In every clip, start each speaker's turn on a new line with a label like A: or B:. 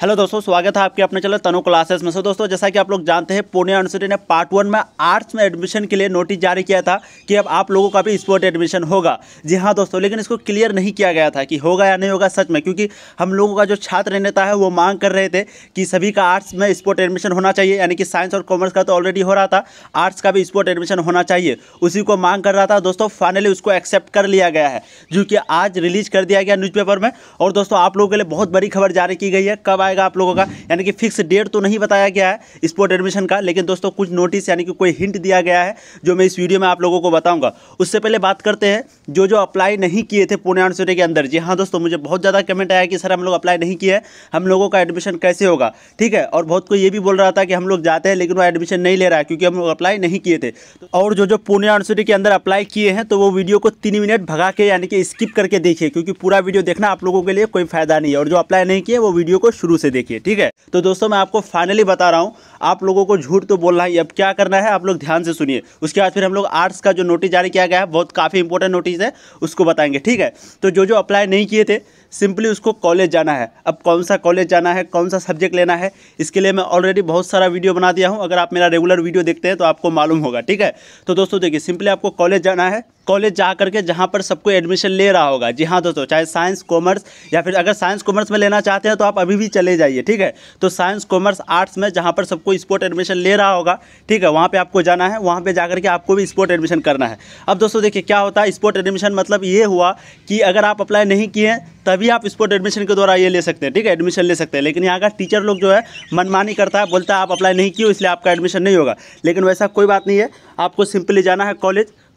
A: Hello दोस्तों, स्वागत है आपके अपने चैनल तनु क्लासेस में। दोस्तों, जैसा कि आप लोग जानते हैं, पुणे यूनिवर्सिटी ने पार्ट 1 में आर्ट्स में एडमिशन के लिए नोटिस जारी किया था कि अब आप लोगों का भी स्पोर्ट एडमिशन होगा। जी हाँ दोस्तों, लेकिन इसको क्लियर नहीं किया गया था कि होगा या नहीं होगा सच में, क्योंकि हम लोगों का जो छात्र नेता है वो मांग कर रहे थे कि सभी का आर्ट्स में स्पोर्ट एडमिशन होना चाहिए, यानी कि साइंस और कॉमर्स का तो ऑलरेडी हो रहा था, आर्ट्स का भी स्पोर्ट एडमिशन होना चाहिए, उसी को मांग कर रहा था। दोस्तों फाइनली उसको एक्सेप्ट कर लिया गया है, जो कि आज रिलीज कर दिया गया न्यूज़पेपर में। और दोस्तों आप लोगों के लिए बहुत बड़ी खबर जारी की गई है। कब आएगा आप लोगों का, यानी कि फिक्स डेट तो नहीं बताया गया है स्पोर्ट एडमिशन का, लेकिन दोस्तों कुछ नोटिस यानी कि कोई हिंट दिया गया है जो मैं इस वीडियो में आप लोगों को बताऊंगा। उससे पहले बात करते हैं जो अप्लाई नहीं किए थे पुणे यूनिवर्सिटी के अंदर। जी हाँ दोस्तों, मुझे बहुत ज़्यादा कमेंट आया कि सर हम लोग अप्लाई नहीं किए हैं, हम लोगों का एडमिशन कैसे होगा, ठीक है। और बहुत कोई ये भी बोल रहा था कि हम लोग जाते हैं लेकिन वो एडमिशन नहीं ले रहा है क्योंकि हम लोग अप्लाई नहीं किए थे। और जो पुणे यूनिवर्सिटी के अंदर अप्लाई किए हैं तो वो वीडियो को 3 मिनट भगा के यानी कि स्किप करके देखिए, क्योंकि पूरा वीडियो देखना आप लोगों के लिए कोई फायदा नहीं है। और जो अप्लाई नहीं किए वो वीडियो को शुरू से देखिए, ठीक है। तो दोस्तों मैं आपको फाइनली बता रहा हूं, आप लोगों को झूठ तो बोलना है। अब क्या करना है आप लोग ध्यान से सुनिए, उसके बाद फिर हम लोग आर्ट्स का जो नोटिस जारी किया गया है, बहुत काफ़ी इंपॉर्टेंट नोटिस है, उसको बताएंगे, ठीक है। तो जो अप्लाई नहीं किए थे, सिंपली उसको कॉलेज जाना है। अब कौन सा कॉलेज जाना है, कौन सा सब्जेक्ट लेना है, इसके लिए मैं ऑलरेडी बहुत सारा वीडियो बना दिया हूं। अगर आप मेरा रेगुलर वीडियो देखते हैं तो आपको मालूम होगा, ठीक है। तो दोस्तों देखिए, सिंपली आपको कॉलेज जाना है, कॉलेज जा करके जहाँ पर सबको एडमिशन ले रहा होगा। जी हाँ दोस्तों, चाहे साइंस कॉमर्स या फिर अगर साइंस कॉमर्स में लेना चाहते हैं तो आप अभी भी चले जाइए, ठीक है। तो साइंस कॉमर्स आर्ट्स में जहाँ पर सबको स्पोर्ट एडमिशन ले रहा होगा, ठीक है, वहाँ पे आपको जाना है, वहाँ पे जाकर के आपको भी स्पोर्ट एडमिशन करना है। अब दोस्तों देखिए क्या होता है स्पोर्ट एडमिशन, मतलब ये हुआ कि अगर आप अप्लाई नहीं किए हैं तभी आप स्पोर्ट एडमिशन के द्वारा ये ले सकते हैं, ठीक है, एडमिशन ले सकते हैं। लेकिन यहाँ का टीचर लोग जो है मनमानी करता है, बोलता है आप अप्लाई नहीं किए इसलिए आपका एडमिशन नहीं होगा। लेकिन वैसा कोई बात नहीं है, आपको सिंपली जाना है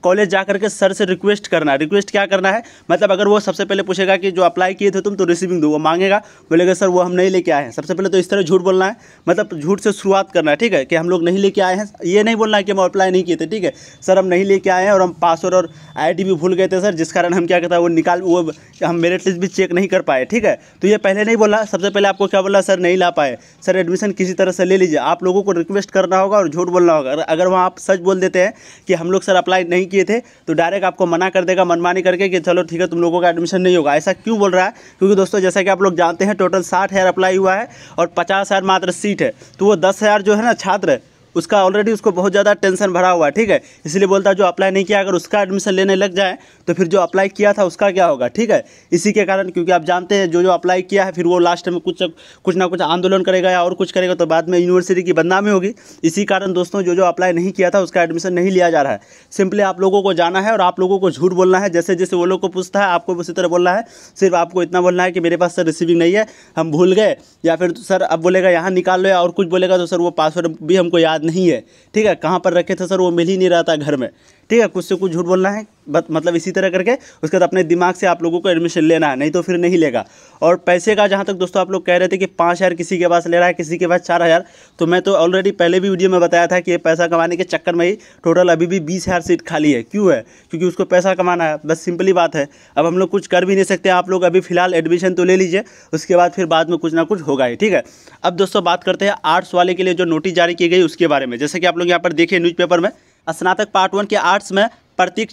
A: कॉलेज जा करके सर से रिक्वेस्ट करना है। रिक्वेस्ट क्या करना है, मतलब अगर वो सबसे पहले पूछेगा कि जो अप्लाई किए थे तुम तो रिसीविंग दो, वो मांगेगा, बोलेगा सर वो हम नहीं लेके आए हैं। सबसे पहले तो इस तरह झूठ बोलना है, मतलब झूठ से शुरुआत करना है, ठीक है, कि हम लोग नहीं लेके आए हैं। ये नहीं बोलना है कि हम अप्लाई नहीं किए थे, ठीक है, सर हम नहीं लेके आए हैं और हम पासवर्ड और ID भी भूल गए थे सर, जिस कारण हम क्या कहता है वो हम मेरिट लिस्ट भी चेक नहीं कर पाए, ठीक है। तो ये पहले नहीं बोला, सबसे पहले आपको क्या बोला, सर नहीं ला पाए, सर एडमिशन किसी तरह से ले लीजिए। आप लोगों को रिक्वेस्ट करना होगा और झूठ बोलना होगा। अगर वहाँ आप सच बोल देते हैं कि हम लोग सर अप्लाई नहीं किए थे, तो डायरेक्ट आपको मना कर देगा मनमानी करके कि चलो ठीक है तुम लोगों का एडमिशन नहीं होगा। ऐसा क्यों बोल रहा है, क्योंकि दोस्तों जैसा कि आप लोग जानते हैं टोटल 60,000 अप्लाई हुआ है और 50,000 मात्र सीट है। तो वो 10,000 जो है ना छात्र, उसका ऑलरेडी उसको बहुत ज़्यादा टेंशन भरा हुआ है, ठीक है। इसलिए बोलता है जो अप्लाई नहीं किया अगर उसका एडमिशन लेने लग जाए तो फिर जो अप्लाई किया था उसका क्या होगा, ठीक है। इसी के कारण, क्योंकि आप जानते हैं जो अप्लाई किया है फिर वो लास्ट में कुछ ना कुछ आंदोलन करेगा या और कुछ करेगा, तो बाद में यूनिवर्सिटी की बदनामी होगी। इसी कारण दोस्तों जो अप्लाई नहीं किया था उसका एडमिशन नहीं लिया जा रहा है। सिंपली आप लोगों को जाना है और आप लोगों को झूठ बोलना है, जैसे जैसे वो लोग को पूछता है आपको उसी तरह बोलना है। सिर्फ आपको इतना बोलना है कि मेरे पास सर रिसीविंग नहीं है, हम भूल गए, या फिर सर अब बोलेगा यहाँ निकाल लो, या और कुछ बोलेगा तो सर वो पासवर्ड भी हमको याद नहीं है, ठीक है, कहाँ पर रखे थे सर वो मिल ही नहीं रहा था घर में, ठीक है। कुछ से कुछ झूठ बोलना है, मतलब इसी तरह करके उसके बाद अपने दिमाग से आप लोगों को एडमिशन लेना है, नहीं तो फिर नहीं लेगा। और पैसे का जहाँ तक दोस्तों आप लोग कह रहे थे कि 5,000 किसी के पास ले रहा है, किसी के पास 4,000, तो मैं तो ऑलरेडी पहले भी वीडियो में बताया था कि ये पैसा कमाने के चक्कर में ही टोटल अभी भी 20,000 सीट खाली है। क्यों है, क्योंकि उसको पैसा कमाना है, बस सिंपली बात है। अब हम लोग कुछ कर भी नहीं सकते, आप लोग अभी फिलहाल एडमिशन तो ले लीजिए, उसके बाद फिर बाद में कुछ ना कुछ होगा ही, ठीक है। अब दोस्तों बात करते हैं आर्ट्स वाले के लिए जो नोटिस जारी की गई उसके बारे में। जैसे कि आप लोग यहाँ पर देखिए न्यूज़पेपर में, स्नातक पार्ट 1 के आर्ट्स में प्रत्येक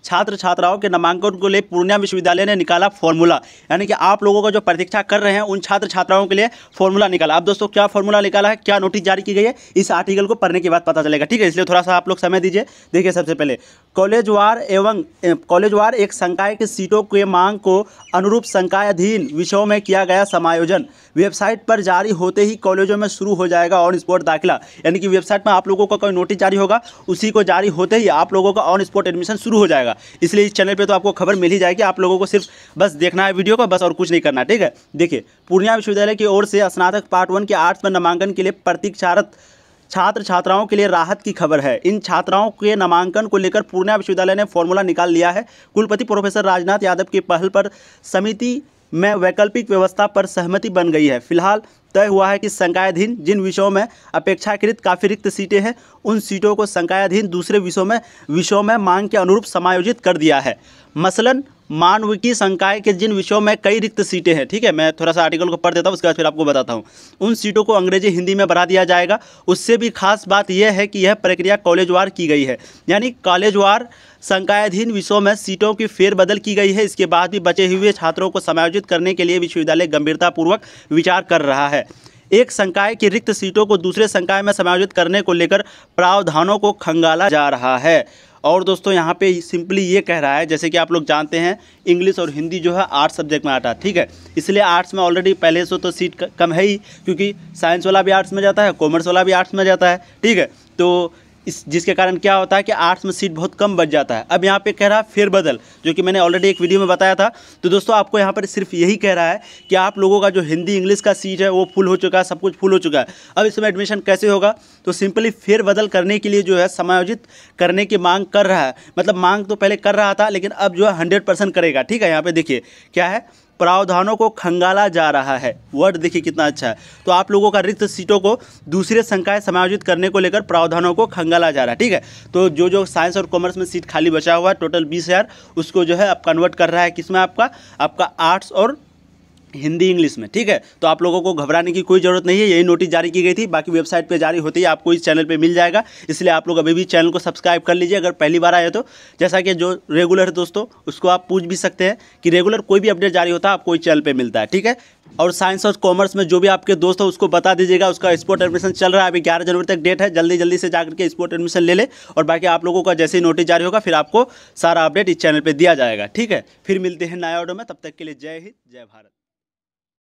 A: छात्र छात्राओं के नामांकन को लिए पूर्णिया विश्वविद्यालय ने निकाला फॉर्मूला, यानी कि आप लोगों का जो प्रतीक्षा कर रहे हैं उन छात्र छात्राओं के लिए फॉर्मूला निकाला। अब दोस्तों क्या फॉर्मूला निकाला है, क्या नोटिस जारी की गई है, इस आर्टिकल को पढ़ने के बाद पता चलेगा, ठीक है। इसलिए थोड़ा सा आप लोग समय दीजिए। देखिए सबसे पहले कॉलेजवार एक संकाय की सीटों के मांग को अनुरूप संकायाधीन विषयों में किया गया समायोजन वेबसाइट पर जारी होते ही कॉलेजों में शुरू हो जाएगा ऑन स्पॉट दाखिला, यानी कि वेबसाइट में आप लोगों का कोई नोटिस जारी होगा उसी को जारी होते ही आप लोगों का ऑन स्पॉट एडमिशन शुरू हो जाएगा। इसलिए इस चैनल पे तो आपको खबर मिल ही जाएगी, आप लोगों को सिर्फ बस देखना है वीडियो को, बस और कुछ नहीं करना, ठीक है। देखिए पूर्णिया विश्वविद्यालय की ओर से स्नातक पार्ट 1 के आर्ट्स में नामांकन के लिए प्रतीक्षारत छात्र छात्राओं के लिए राहत की खबर है। इन छात्राओं के नामांकन को लेकर पूर्णिया विश्वविद्यालय ने फॉर्मूला निकाल लिया है। कुलपति प्रोफेसर राजनाथ यादव की पहल पर समिति में वैकल्पिक व्यवस्था पर सहमति बन गई है। फिलहाल तय हुआ है कि संकायाधीन जिन विषयों में अपेक्षाकृत काफ़ी रिक्त सीटें हैं उन सीटों को संकायाधीन दूसरे विषयों में मांग के अनुरूप समायोजित कर दिया है। मसलन मानविकी संकाय के जिन विषयों में कई रिक्त सीटें हैं, ठीक है, मैं थोड़ा सा आर्टिकल को पढ़ देता हूँ, उसके बाद फिर आपको बताता हूँ। उन सीटों को अंग्रेजी हिंदी में बढ़ा दिया जाएगा। उससे भी खास बात यह है कि यह प्रक्रिया कॉलेजवार की गई है, यानी कॉलेजवार संकायाधीन विषयों में सीटों की फेरबदल की गई है। इसके बाद भी बचे हुए छात्रों को समायोजित करने के लिए विश्वविद्यालय गंभीरतापूर्वक विचार कर रहा है। एक संकाय की रिक्त सीटों को दूसरे संकाय में समायोजित करने को लेकर प्रावधानों को खंगाला जा रहा है। और दोस्तों यहाँ पे सिंपली ये कह रहा है, जैसे कि आप लोग जानते हैं इंग्लिश और हिंदी जो है आर्ट्स सब्जेक्ट में आता है, ठीक है, इसलिए आर्ट्स में ऑलरेडी पहले से तो सीट कम है ही, क्योंकि साइंस वाला भी आर्ट्स में जाता है, कॉमर्स वाला भी आर्ट्स में जाता है, ठीक है। तो जिसके कारण क्या होता है कि आर्ट्स में सीट बहुत कम बच जाता है। अब यहाँ पे कह रहा है फेरबदल, जो कि मैंने ऑलरेडी एक वीडियो में बताया था। तो दोस्तों आपको यहाँ पर सिर्फ यही कह रहा है कि आप लोगों का जो हिंदी इंग्लिश का सीट है वो फुल हो चुका है, सब कुछ फुल हो चुका है। अब इसमें एडमिशन कैसे होगा, तो सिंपली फेरबदल करने के लिए जो है समायोजित करने की मांग कर रहा है। मतलब मांग तो पहले कर रहा था, लेकिन अब जो है 100% करेगा, ठीक है। यहाँ पे देखिए क्या है, प्रावधानों को खंगाला जा रहा है। वर्ड देखिए कितना अच्छा है। तो आप लोगों का रिक्त सीटों को दूसरे संकाय समायोजित करने को लेकर प्रावधानों को खंगाला जा रहा है, ठीक है। तो जो साइंस और कॉमर्स में सीट खाली बचा हुआ है टोटल 20,000, उसको जो है अब कन्वर्ट कर रहा है किसमें, आपका आर्ट्स और हिंदी इंग्लिश में, ठीक है। तो आप लोगों को घबराने की कोई ज़रूरत नहीं है, यही नोटिस जारी की गई थी। बाकी वेबसाइट पे जारी होती है, आपको इस चैनल पे मिल जाएगा, इसलिए आप लोग अभी भी चैनल को सब्सक्राइब कर लीजिए अगर पहली बार आए तो। जैसा कि जो रेगुलर है दोस्तों, उसको आप पूछ भी सकते हैं कि रेगुलर कोई भी अपडेट जारी होता है आपको इस चैनल पर मिलता है, ठीक है। और साइंस और कॉमर्स में जो भी आपके दोस्त हो उसको बता दीजिएगा, उसका स्पोर्ट एडमिशन चल रहा है, अभी 11 जनवरी तक डेट है, जल्दी से जाकर के स्पोर्ट एडमिशन ले ले। और बाकी आप लोगों का जैसे ही नोटिस जारी होगा फिर आपको सारा अपडेट इस चैनल पर दिया जाएगा, ठीक है। फिर मिलते हैं नया ऑडियो में, तब तक के लिए जय हिंद जय भारत।